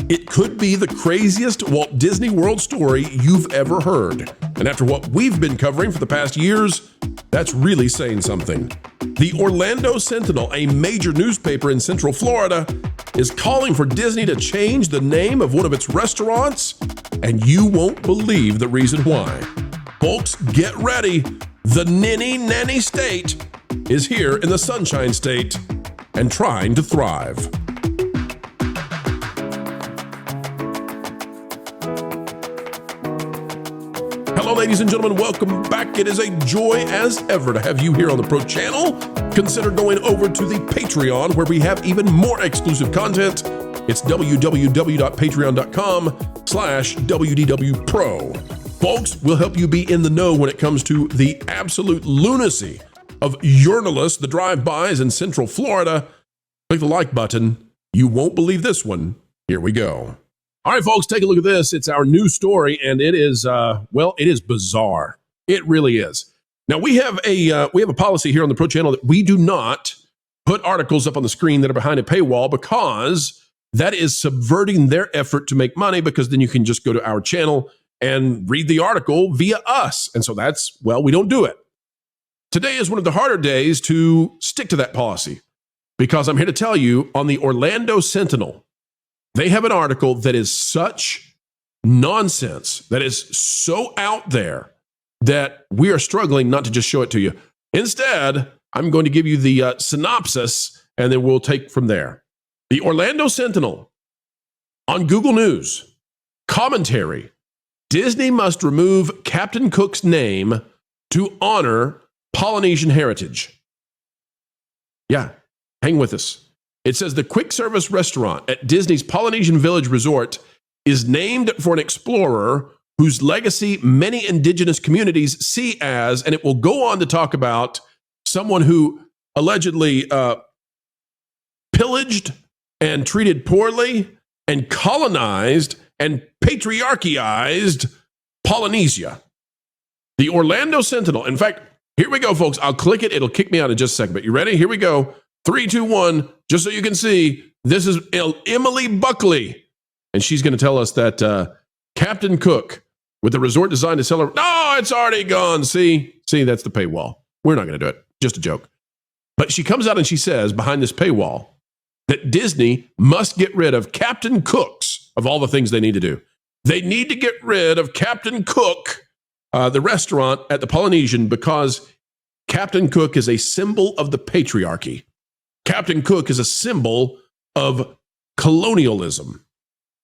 It could be the craziest Walt Disney World story you've ever heard. And after what we've been covering for the past years, that's really saying something. The Orlando Sentinel, a major newspaper in Central Florida, is calling for Disney to change the name of one of its restaurants, and you won't believe the reason why. Folks, get ready. The Ninny Nanny State is here in the Sunshine State and trying to thrive. Hello, ladies and gentlemen. Welcome back. It is a joy as ever to have you here on the Pro Channel. Consider going over to the Patreon, where we have even more exclusive content. It's www.patreon.com/WDWPro. Folks, we'll help you be in the know when it comes to the absolute lunacy of journalists, the drive-bys in Central Florida. Click the like button. You won't believe this one. Here we go. All right, folks, take a look at this. It's our new story, and it is, it is bizarre. It really is. Now, we have a policy here on the Pro Channel that we do not put articles up on the screen that are behind a paywall, because that is subverting their effort to make money, because then you can just go to our channel and read the article via us. And so we don't do it. Today is one of the harder days to stick to that policy, because I'm here to tell you, on the Orlando Sentinel, they have an article that is such nonsense, that is so out there, that we are struggling not to just show it to you. Instead, I'm going to give you the synopsis, and then we'll take from there. The Orlando Sentinel, on Google News, commentary: Disney must remove Captain Cook's name to honor Polynesian heritage. Yeah, hang with us. It says the quick service restaurant at Disney's Polynesian Village Resort is named for an explorer whose legacy many indigenous communities see as, and it will go on to talk about, someone who allegedly pillaged and treated poorly and colonized and patriarchyized Polynesia. The Orlando Sentinel. In fact, here we go, folks. I'll click it. It'll kick me out in just a second. But you ready? Here we go. 3, 2, 1. Just so you can see, this is Emily Buckley. And she's going to tell us that Captain Cook, with the resort designed to celebrate. No, it's already gone. See, that's the paywall. We're not going to do it. Just a joke. But she comes out and she says, behind this paywall, that Disney must get rid of Captain Cook's, of all the things they need to do. They need to get rid of Captain Cook, the restaurant at the Polynesian, because Captain Cook is a symbol of the patriarchy. Captain Cook is a symbol of colonialism.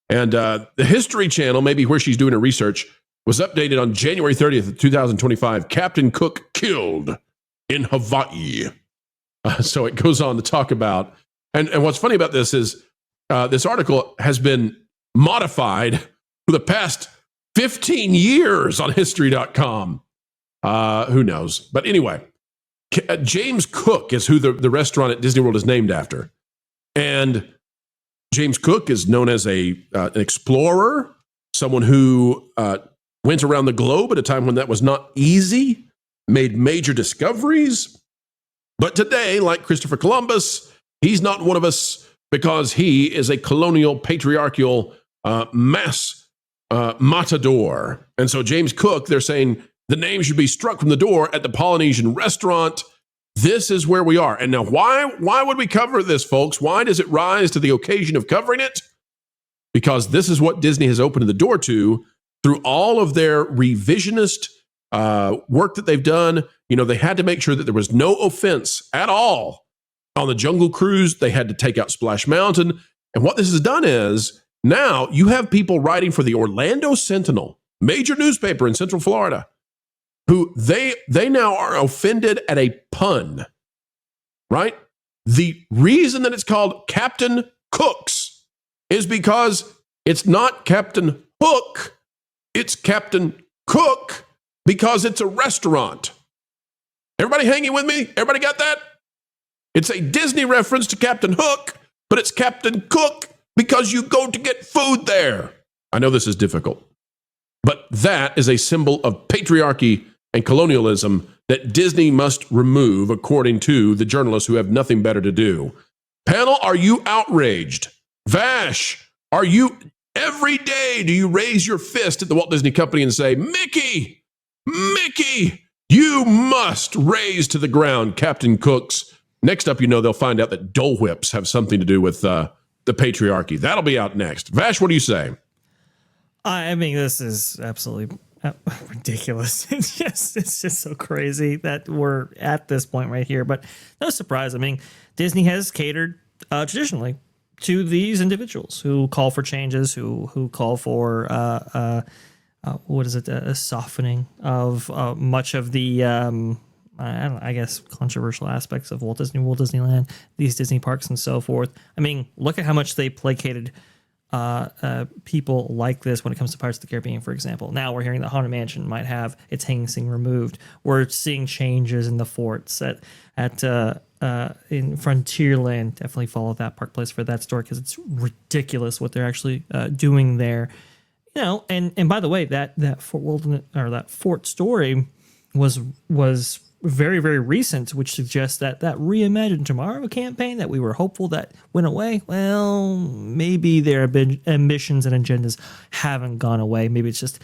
And the History Channel, maybe where she's doing her research, was updated on January 30th of 2025. Captain Cook killed in Hawaii. So it goes on to talk about, and what's funny about this is this article has been modified for the past 15 years on history.com. Who knows? But anyway, James Cook is who the restaurant at Disney World is named after. And James Cook is known as an explorer, someone who went around the globe at a time when that was not easy, made major discoveries. But today, like Christopher Columbus, he's not one of us, because he is a colonial, patriarchal mass matador. And so James Cook, they're saying the name should be struck from the door at the Polynesian restaurant. This is where we are. And now, why would we cover this, folks? Why does it rise to the occasion of covering it? Because this is what Disney has opened the door to through all of their revisionist work that they've done. You know, they had to make sure that there was no offense at all on the Jungle Cruise. They had to take out Splash Mountain. And what this has done is, now you have people writing for the Orlando Sentinel, major newspaper in Central Florida, who they now are offended at a pun, right? The reason that it's called Captain Cook's is because it's not Captain Hook, it's Captain Cook, because it's a restaurant. Everybody hanging with me? Everybody got that? It's a Disney reference to Captain Hook, but it's Captain Cook because you go to get food there. I know this is difficult, but that is a symbol of patriarchy and colonialism that Disney must remove, according to the journalists who have nothing better to do. Panel, are you outraged? Vash, are you Every day do you raise your fist at the Walt Disney Company and say, Mickey, you must raise to the ground Captain Cook's. Next up, they'll find out that Dole Whips have something to do with the patriarchy. That'll be out next. Vash, what do you say? I mean, this is absolutely ridiculous. It's just so crazy that we're at this point right here. But no surprise. I mean, Disney has catered traditionally to these individuals who call for changes, who call for a softening of much of the I guess controversial aspects of Walt Disneyland, these Disney parks and so forth. I mean, look at how much they placated people like this when it comes to Pirates of the Caribbean, for example. Now we're hearing that Haunted Mansion might have its hanging scene removed. We're seeing changes in the forts in Frontierland. Definitely follow that Park Place for that story because it's ridiculous what they're actually doing there. And by the way, that Fort Wilderness or that fort story was very, very recent, which suggests that Reimagine Tomorrow campaign that we were hopeful that went away, well, maybe their ambitions and agendas haven't gone away. Maybe it's just,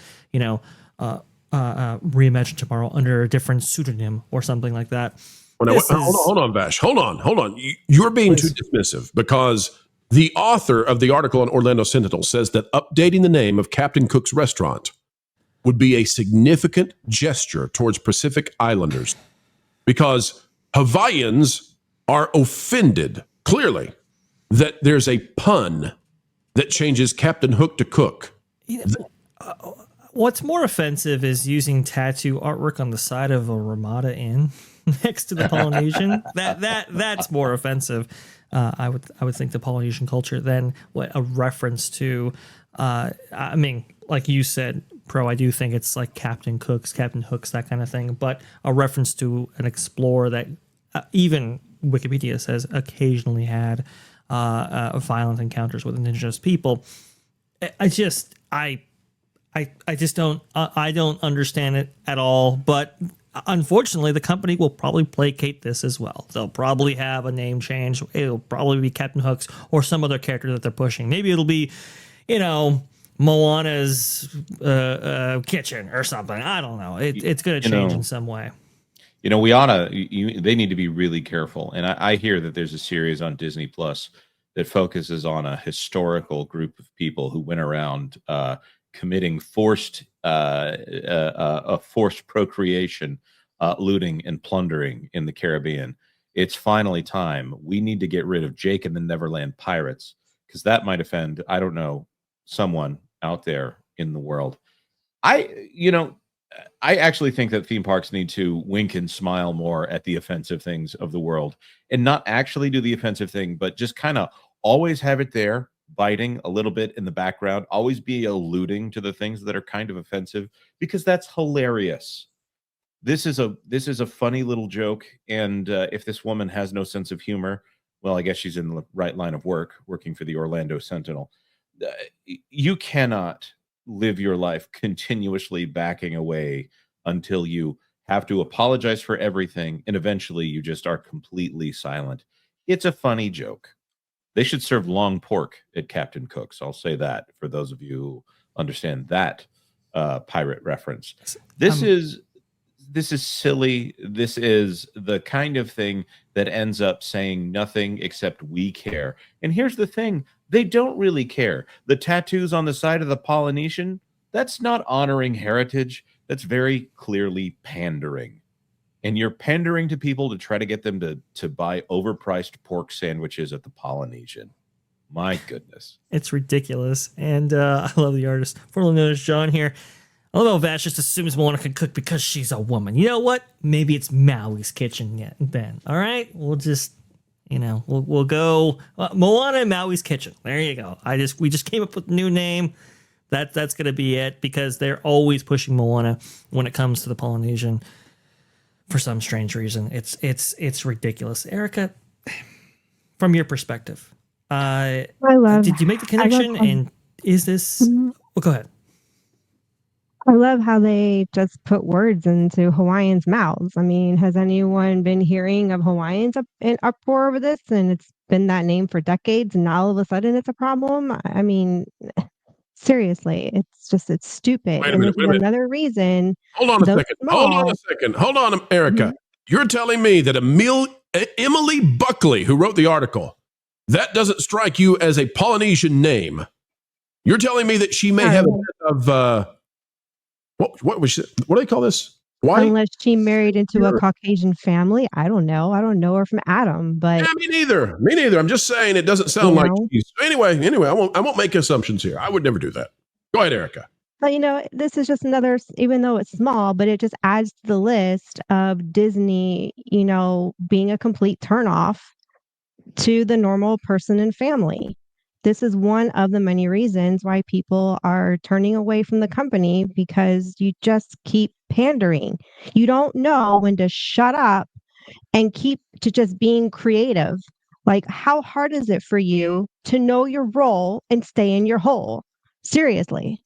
Reimagine Tomorrow under a different pseudonym or something like that. Well, hold on, Vash. Hold on. You're being too dismissive because the author of the article on Orlando Sentinel says that updating the name of Captain Cook's restaurant would be a significant gesture towards Pacific Islanders because Hawaiians are offended, clearly, that there's a pun that changes Captain Hook to Cook. What's more offensive is using tattoo artwork on the side of a Ramada Inn next to the Polynesian. That's more offensive. I would think the Polynesian culture than what a reference to. I mean, like you said, Pro, I do think it's like Captain Hooks, that kind of thing, but a reference to an explorer that even Wikipedia says occasionally had violent encounters with indigenous people. I just don't understand it at all. But unfortunately, the company will probably placate this as well. They'll probably have a name change. It'll probably be Captain Hooks or some other character that they're pushing. Maybe it'll be, Moana's kitchen or something. I don't know. It's going to change in some way. They need to be really careful. And I hear that there's a series on Disney Plus that focuses on a historical group of people who went around committing forced procreation, looting and plundering in the Caribbean. It's finally time. We need to get rid of Jake and the Neverland Pirates because that might offend, I don't know, someone out there in the world. I actually think that theme parks need to wink and smile more at the offensive things of the world and not actually do the offensive thing, but just kind of always have it there, biting a little bit in the background, always be alluding to the things that are kind of offensive because that's hilarious. This is a funny little joke. And if this woman has no sense of humor, well, I guess she's in the right line of work, working for the Orlando Sentinel. You cannot live your life continuously backing away until you have to apologize for everything, and eventually you just are completely silent. It's a funny joke. They should serve long pork at Captain Cook's. I'll say that for those of you who understand that pirate reference. This is silly. This is the kind of thing that ends up saying nothing except we care. And here's the thing. They don't really care. The tattoos on the side of the Polynesian, that's not honoring heritage. That's very clearly pandering. And you're pandering to people to try to get them to buy overpriced pork sandwiches at the Polynesian. My goodness. It's ridiculous. And I love the artist. Formerly known as John here. I love how Vash just assumes Moana can cook because she's a woman. You know what? Maybe it's Maui's kitchen yet then. All right? We'll just... we'll go Moana and Maui's kitchen. There you go. We just came up with a new name. That's going to be it because they're always pushing Moana when it comes to the Polynesian for some strange reason. It's ridiculous. Erica, from your perspective, did you make the connection? And is this? Well, go ahead. I love how they just put words into Hawaiians' mouths. I mean, has anyone been hearing of Hawaiians in uproar over this? And it's been that name for decades, and now all of a sudden it's a problem. I mean, Seriously, it's stupid. Wait a And minute. this is another reason Hold on a those second. Hold on small. a second. Hold on, Erica. Mhm. You're telling me that Emily Buckley, who wrote the article, that doesn't strike you as a Polynesian name. You're telling me that she may have a bit of what do they call this? White? Unless she married into a Caucasian family. I don't know. I don't know her from Adam, but Yeah, me neither. Me neither. I'm just saying it doesn't sound you like know. she's anyway, I won't make assumptions here. I would never do that. Go ahead, Erica. But this is just another, even though it's small, but it just adds to the list of Disney, being a complete turnoff to the normal person and family. This is one of the many reasons why people are turning away from the company, because you just keep pandering. You don't know when to shut up and keep to just being creative. Like, how hard is it for you to know your role and stay in your hole? Seriously.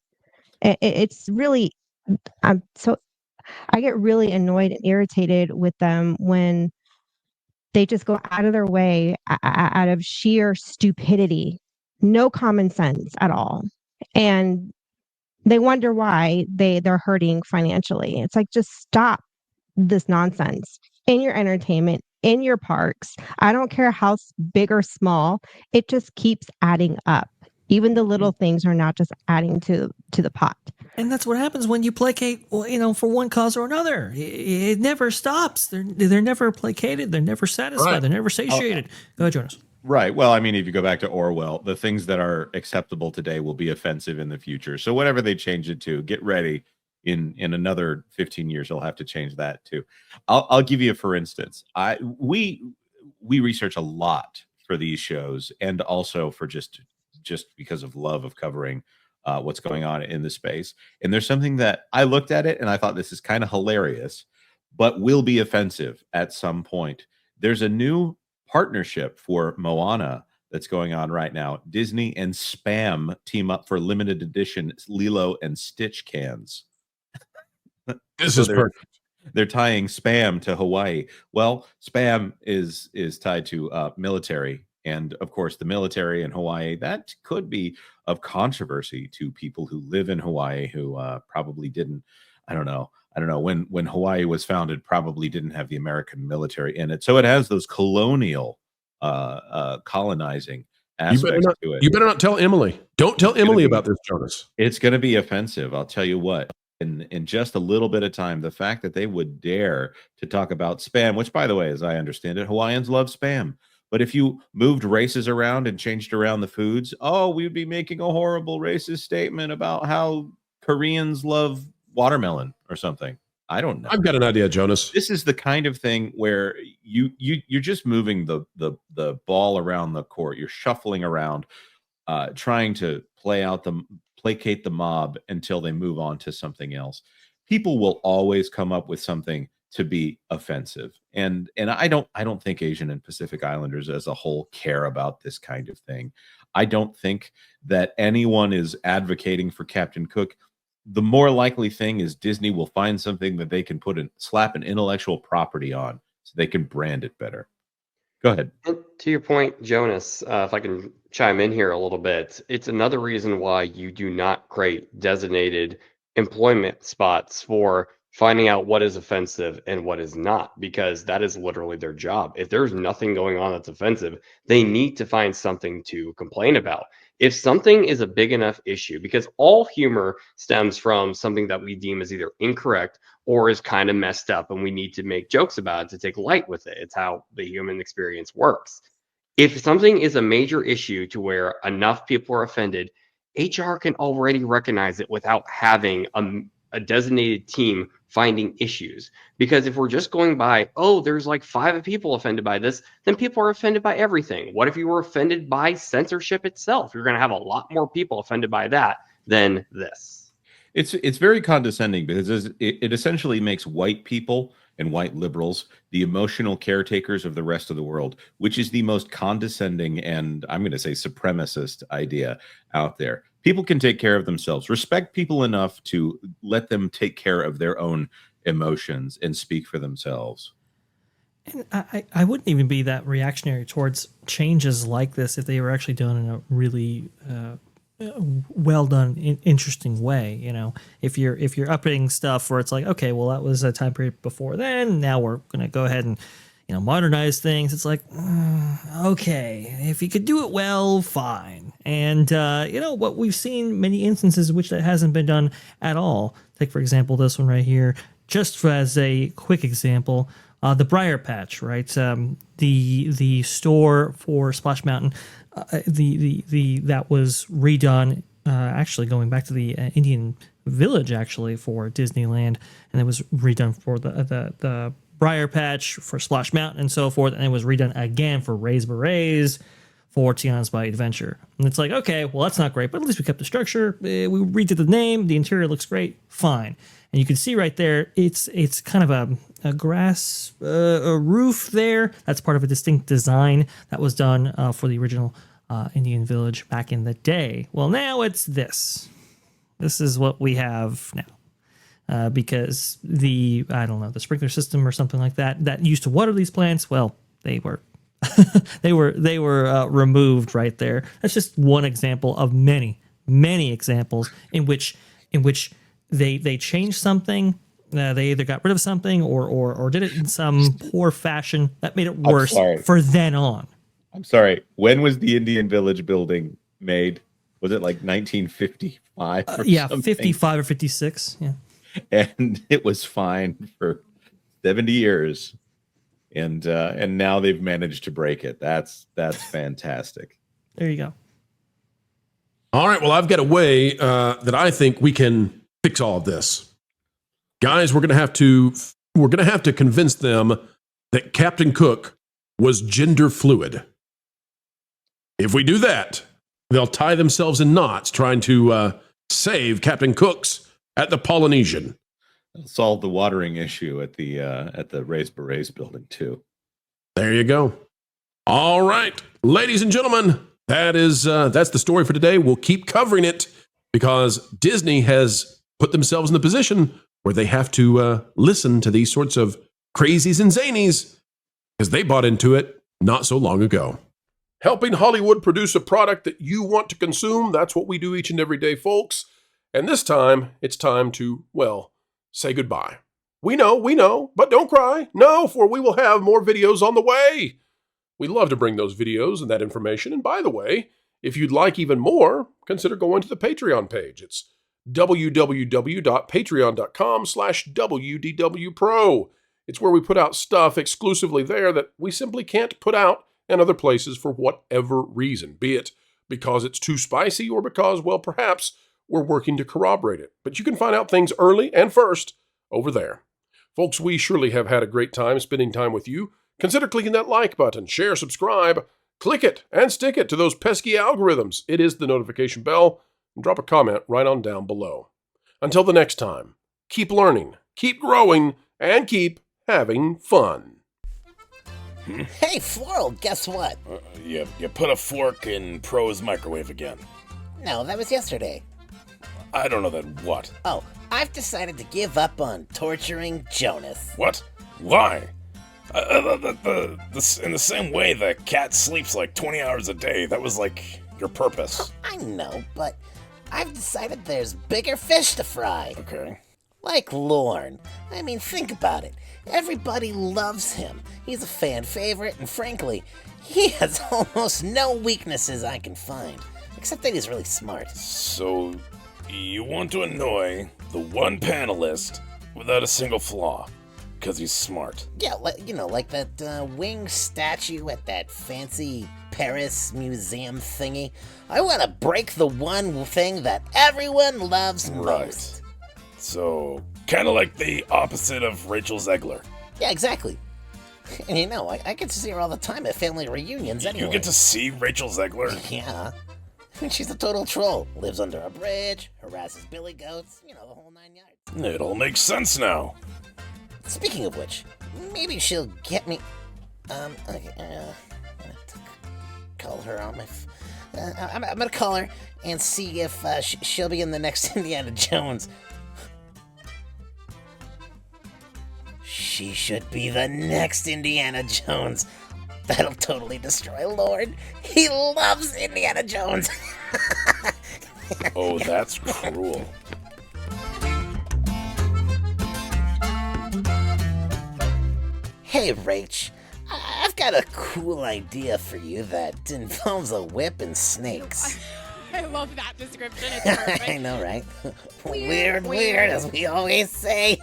It's really, I get really annoyed and irritated with them when they just go out of their way out of sheer stupidity, no common sense at all. And they wonder why they're hurting financially. It's like, just stop this nonsense in your entertainment, in your parks. I don't care how big or small, it just keeps adding up. Even the little things are not just adding to the pot. And that's what happens when you placate, for one cause or another. It never stops. They're never placated. They're never satisfied. Right. They're never satiated. Go ahead, Jonas. Right. Well, I mean, if you go back to Orwell, the things that are acceptable today will be offensive in the future. So whatever they change it to, get ready. In another 15 years, they'll have to change that too. I'll give you, for instance, we research a lot for these shows, and also for just because of love of covering what's going on in the space. And there's something that I looked at it and I thought, this is kind of hilarious, but will be offensive at some point. There's a new partnership for Moana that's going on right now. Disney and Spam team up for limited edition Lilo and Stitch cans. This is perfect. They're tying Spam to Hawaii. Well, Spam is tied to military, and of course, the military in Hawaii, that could be of controversy to people who live in Hawaii, who probably didn't. I don't know. When Hawaii was founded, probably didn't have the American military in it, so it has those colonial colonizing aspects to it. You better not tell Emily. Don't tell Emily about this, Jonas. It's going to be offensive. I'll tell you what. In just a little bit of time, the fact that they would dare to talk about Spam, which, by the way, as I understand it, Hawaiians love Spam. But if you moved races around and changed around the foods, we'd be making a horrible racist statement about how Koreans love watermelon or something. I don't know. I've got an idea, Jonas. This is the kind of thing where you're just moving the ball around the court. You're shuffling around, trying to placate the mob until they move on to something else. People will always come up with something to be offensive, and I don't think Asian and Pacific Islanders as a whole care about this kind of thing. I don't think that anyone is advocating for Captain Cook. The more likely thing is Disney will find something that they can slap an intellectual property on, so they can brand it better. Go ahead. And to your point, Jonas, if I can chime in here a little bit, it's another reason why you do not create designated employment spots for finding out what is offensive and what is not, because that is literally their job. If there's nothing going on that's offensive, they need to find something to complain about. If something is a big enough issue, because all humor stems from something that we deem as either incorrect or is kind of messed up, and we need to make jokes about it to take light with it. It's how the human experience works. If something is a major issue to where enough people are offended, HR can already recognize it without having a designated team finding issues. Because if we're just going by, there's like 5 people offended by this, then people are offended by everything. What if you were offended by censorship itself? You're going to have a lot more people offended by that than this. It's very condescending, because it essentially makes white people and white liberals the emotional caretakers of the rest of the world, which is the most condescending and, I'm going to say, supremacist idea out there. People can take care of themselves. Respect people enough to let them take care of their own emotions and speak for themselves. And I wouldn't even be that reactionary towards changes like this if they were actually done in a really well done, interesting way. You know, if you're updating stuff where it's like, okay, well, that was a time period before then. Now we're gonna go ahead and modernize things. It's like, okay, if you could do it well, fine. And what we've seen many instances in which that hasn't been done at all. Take for example this one right here, just as a quick example. The Briar Patch, right? The store for Splash Mountain, the that was redone. Actually, going back to the Indian Village, actually for Disneyland, and it was redone for the Briar Patch for Splash Mountain and so forth, and it was redone again for Raise Berets for Tiana's By Adventure. And it's like, okay, well that's not great, but at least we kept the structure. We redid the name. The interior looks great. Fine. And you can see right there, it's kind of a grass a roof there. That's part of a distinct design that was done for the original Indian Village back in the day. Well, now it's this. This is what we have now. Because the sprinkler system or something like that used to water these plants, well, they were they were removed right there. That's just one example of many examples in which they changed something. They either got rid of something or did it in some poor fashion that made it worse for then on. I'm sorry. When was the Indian Village building made? Was it like 1955? Yeah, something? 55 or 56. Yeah. And it was fine for 70 years, and now they've managed to break it. That's fantastic. There you go. All right, well, I've got a way that I think we can fix all of this, guys. We're gonna have to convince them that Captain Cook was gender fluid. If we do that, they'll tie themselves in knots trying to save Captain Cook's at the Polynesian. Solve the watering issue at the Raise Berets building too. There you go. All right, ladies and gentlemen, that's the story for today. We'll keep covering it because Disney has put themselves in the position where they have to listen to these sorts of crazies and zanies because they bought into it not so long ago. Helping Hollywood produce a product that you want to consume, that's what we do each and every day, folks. And this time, it's time to, well, say goodbye. We know, but don't cry. No, for we will have more videos on the way. We love to bring those videos and that information. And by the way, if you'd like even more, consider going to the Patreon page. It's www.patreon.com/WDWPro. It's where we put out stuff exclusively there that we simply can't put out in other places for whatever reason, be it because it's too spicy or because, well, perhaps we're working to corroborate it. But you can find out things early and first over there. Folks, we surely have had a great time spending time with you. Consider clicking that like button, share, subscribe, click it, and stick it to those pesky algorithms. It is the notification bell, and drop a comment right on down below. Until the next time, keep learning, keep growing, and keep having fun. Hey, Floral, guess what? You put a fork in Pro's microwave again. No, that was yesterday. I don't know that what. Oh, I've decided to give up on torturing Jonas. What? Why? In the same way the cat sleeps like 20 hours a day, that was like your purpose. I know, but I've decided there's bigger fish to fry. Okay. Like Lorne. I mean, think about it. Everybody loves him. He's a fan favorite, and frankly, he has almost no weaknesses I can find. Except that he's really smart. So, you want to annoy the one panelist without a single flaw, because he's smart. Yeah, like that winged statue at that fancy Paris museum thingy. I want to break the one thing that everyone loves most. Right. So, kind of like the opposite of Rachel Zegler. Yeah, exactly. And I get to see her all the time at family reunions anyway. You get to see Rachel Zegler? Yeah. She's a total troll. Lives under a bridge, harasses billy goats, the whole 9 yards. It all makes sense now. Speaking of which, maybe she'll get me... Okay, I'm gonna call her on my... I'm gonna call her and see if she'll be in the next Indiana Jones. She should be the next Indiana Jones. That'll totally destroy Lord. He loves Indiana Jones. Oh, that's cruel. Hey, Rach. I've got a cool idea for you that involves a whip and snakes. I love that description. It's perfect. I know, right? Weird, as we always say.